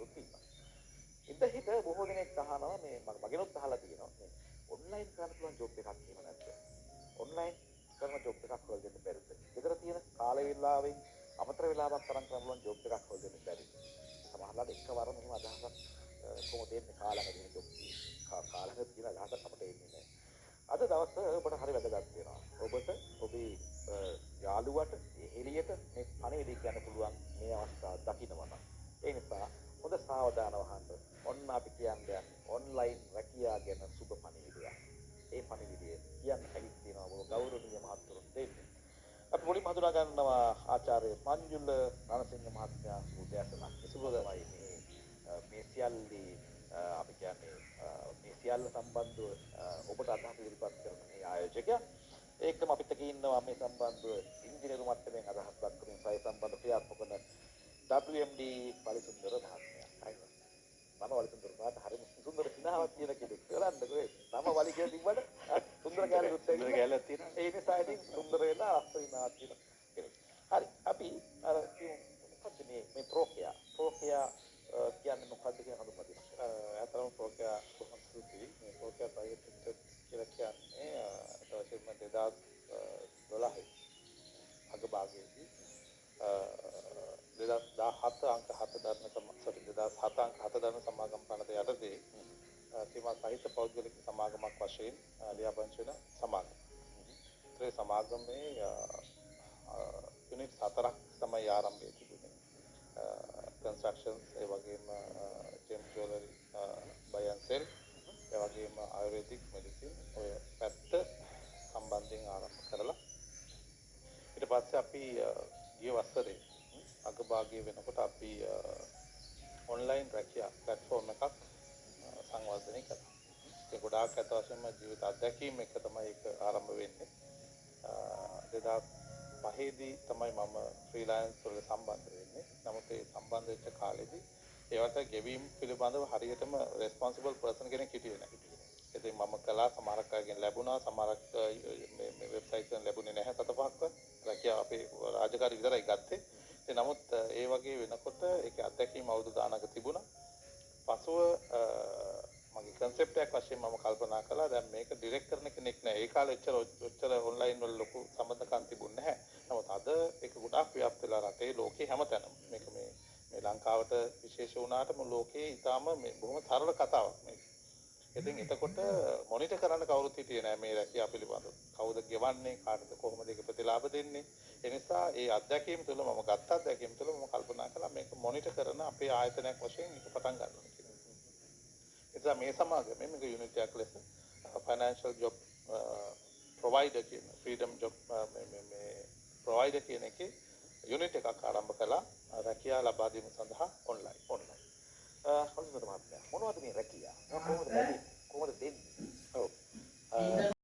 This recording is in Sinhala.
බලාපොරොත්තු වීම. ඉත හිත බොහෝ දෙනෙක් අහනවා මේ මගෙනුත් අහලා තියෙනවා මේ ඔන්ලයින් කරන්න පුළුවන් ජොබ් එකක් එහෙම නැද්ද? ඔන්ලයින් කරන ජොබ් එකක් හොයලා දෙන්න බැරිද? ගෙදර තියෙන කාල වේලාවෙන් අමතර වේලාවක් තරම් කරන්න පුළුවන් ජොබ් එකක් හොයලා දෙන්න බැරිද? සමහරවිට එකවරම එහෙම අදහසක් කොහොමද එන්නේ කාලඟ දෙන ජොබ් කාලඟ තියෙන අදහසක් අපිට එන්නේ නැහැ. අද දවස ඔබට හරි වැදගත් වෙනවා. ඔබට ඔබේ යාළුවට එළියට මේ පණිවිඩය කියන්න පුළුවන් මේ අවස්ථාව දකින්නවා නම්. ඒ නිසා හොඳ සාවධානව අහන්න. ඔන්න අපි කියන්නේ ඔන්ලයින් රැකියාව ගැන සුබ පණිවිඩයක්. ඒ පණිවිඩය කියන්න හැකියි තියෙනවා ඔබ ගෞරවනීය මහත්වරුන් දෙන්නේ. අපි මුලින්ම හඳුනා ගන්නවා ආචාර්ය මංජුල රණසිංහ මහත්මයා සුබදෑසනක්. සුබදමයි මේ සියල්ලි අපි කියන්නේ මේ සියල්ල සම්බන්ධව ඔබට අදහස් ඉදිරිපත් කරන මේ ආයෝජකයා ඒකම අපිට කියනවා මේ සම්බන්ධව ඉංජිනේරු මට්ටමින් අදහස් දක්වමින් සය සම්බන්ධ ක්‍රියාත්මක වන WMD පරිසුන්දර මහත්මයා. අයිවා. නම වලිසුන්දර මහත්මයා හරිම සුන්දර සිනාවක් කියන කෙනෙක්. බලන්නකෝ ඒ නම වලි කියලා තිබ්බට සුන්දර කැලේ සුන්දර කැලේ තියෙනවා. ඒ නිසා ඉතින් සුන්දර වෙලා අස්තරිනා කියන කෙනෙක්. හරි අපි අර මොකද්ද මේ ප්‍රෝකියා කියන්නේ මොකද්ද කියන හඳුන්වා දෙන්න. අතරම ප්‍රෝකියා බොහොම සුදුයි. මේ ප්‍රෝකියා ප්‍රයිවට් ලිමිටඩ් කියලා කියන්නේ තවසෙම 2012 අගභාගයේදී 2017 අංක 7 ධර්ම සමාගම් පනත යටතේ සීමා සහිත පෞද්ගලික සමාගමක් වශයෙන් ලියාපදිංචි වෙන සමාගම. ඒ සමාගමේ යුනිට් 4ක් තමයි ආරම්භය තිබුණේ. කන්ස්ට්‍රක්ෂන්ස් ඒ වගේම ජෙම් ජුවලරි බයි ඇන්ඩ් සෙල් ඒ වගේම ආයුර්වේදික් මෙඩිසින් ඔය පැත්ත සම්බන්ධයෙන් ආරම්භ කරලා ඊට පස්සේ අපි ගිය වසරේ අගභාගයේ වෙනකොට අපි ඔන්ලයින් රැකියා ප්ලැට්ෆෝම් එකක් සංවර්ධනය කළා. ඒ ගොඩාක් අත වශයෙන්ම ජීවිත අත්දැකීම් එක තමයි ඒක ආරම්භ වෙන්නේ. 2005 දී තමයි මම ෆ්‍රීලාන්ස් වලට සම්බන්ධ වෙන්නේ. නමුත් ඒ සම්බන්ධ වෙච්ච කාලෙදී ඒවට ගෙවීම් පිළිබඳව හරියටම රෙස්පොන්සිබල් පර්සන් කෙනෙක් හිටියේ නැහැ. ඉතින් මම කළා සමහරක් අයගෙන් ලැබුණා සමහරක් මේ වෙබ්සයිට් එකෙන් ලැබුණේ නැහැ තතපහක්ව. රැකියාව අපේ රාජකාරී විතරයි ගත්තේ. නමුත් ඒ වගේ වෙනකොට ඒකේ අත්දැකීම් අවුරුදු 10ක තිබුණා. පසුව මගේ කන්සෙප්ට් එකක් වශයෙන් මම කල්පනා කළා දැන් මේක ඩිරෙක්ට් කරන කෙනෙක් නෑ. ඒ කාලේ ඔච්චර ඔන්ලයින් වල ලොකු සම්බන්ධකම් තිබුණේ නැහැ. නමුත් අද ඒක ගොඩාක් ව්‍යාප්ත වෙලා රටේ ලෝකේ හැමතැනම මේක මේ ලංකාවට විශේෂ වුණාටම ලෝකේ ඊටාම මේ බොහොම සරල කතාවක් මේක. ඉතින් එතකොට මොනිටර් කරන්න කවුරුත් හිටියේ නෑ මේ රැකියාව පිළිබඳව. කවුද ගෙවන්නේ කාටද කොහොමද ඒක ප්‍රතිලාභ දෙන්නේ. ඒ නිසා ඒ අත්දැකීම් තුළ මම ගත්ත අත්දැකීම් තුළ මම කල්පනා කළා මේක මොනිටර් කරන අපේ ආයතනයක් වශයෙන් මේක පටන් ගන්න ඕනේ කියලා. ඒ නිසා මේ සමාගමේ මේක යුනිට් එකක් ලෙස ෆයිනෑන්ෂල් ජොබ් ප්‍රොවයිඩර් කියන ෆ්‍රීඩම් ජොබ් මේ ප්‍රොවයිඩර් කියන එකේ යුනිට් එකක් ආරම්භ කළා රැකියාව ලබා දීම සඳහා ඔන්ලයින්.